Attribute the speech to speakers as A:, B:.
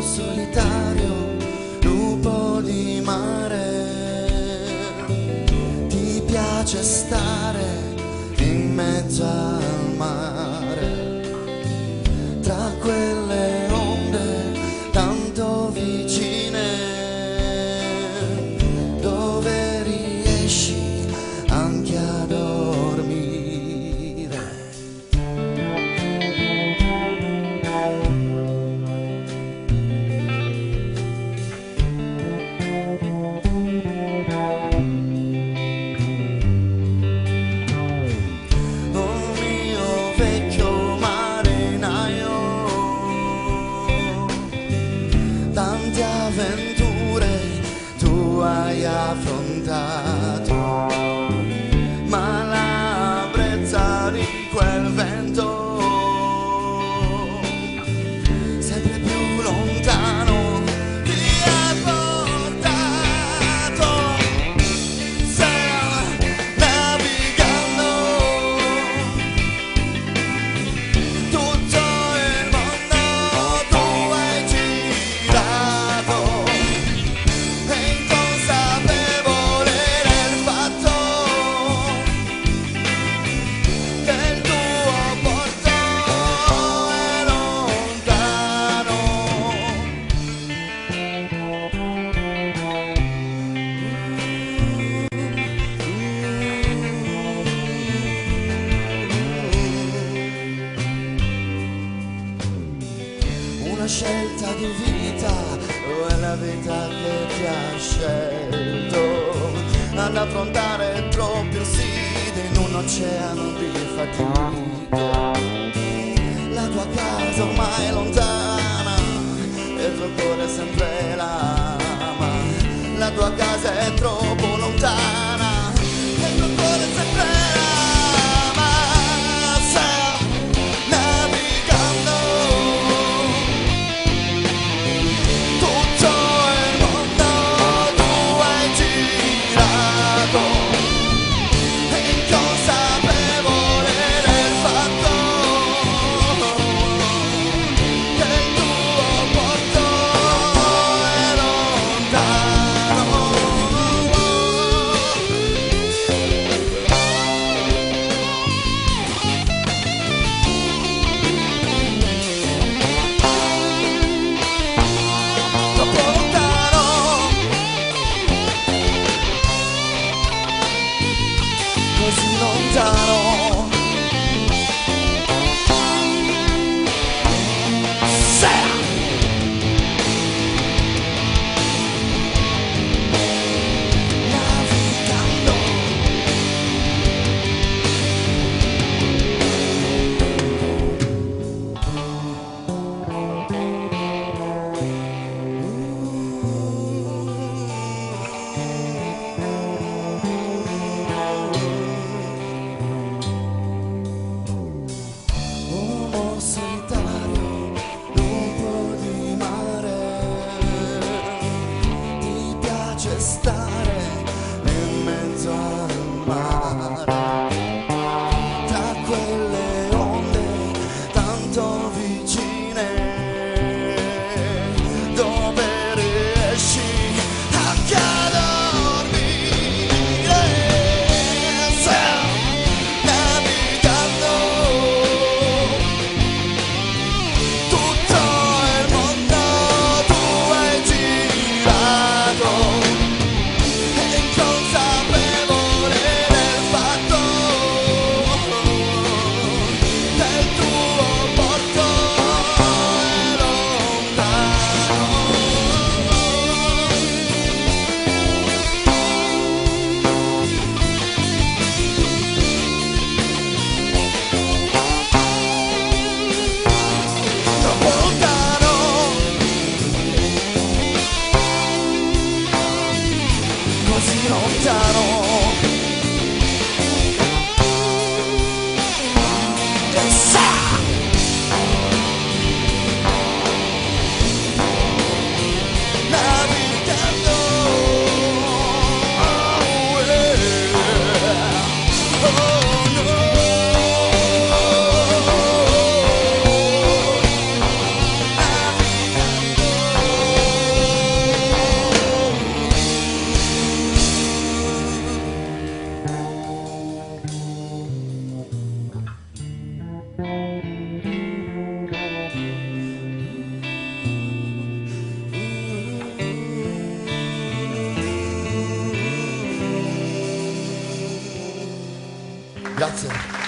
A: Solitario, lupo di mare, ti piace stare in mezzo al mare, tra quelle onde tanto vicine, dove riesci anche a dormire. Tante avventure tu hai affrontato, ma la brezza di quel vento sempre più lontano ti ha portato. Stiamo navigando tutto il mondo, tu hai girato, e inconsapevole del fatto che il tuo porto è lontano. Una scelta di vita, o è la vita che ti ha scelto ad affrontare troppi sfide in un oceano di fatiche. La tua casa ormai è lontana e il tuo cuore sempre l'ama. La tua casa è troppo lontana e il tuo cuore sempre l'ama. Stiamo navigando tutto il mondo, tu hai girato, e inconsapevole del fatto che il tuo porto è lontano. Troppo lontano, così lontano. Stiamo navigando uomo solitario, lupo di mare, ti piace stare in mezzo al mare, tra quelle onde tanto vicine, dove riesci anche a dormire. Stiamo navigando tutto il mondo, tu hai girato, lontano. Grazie.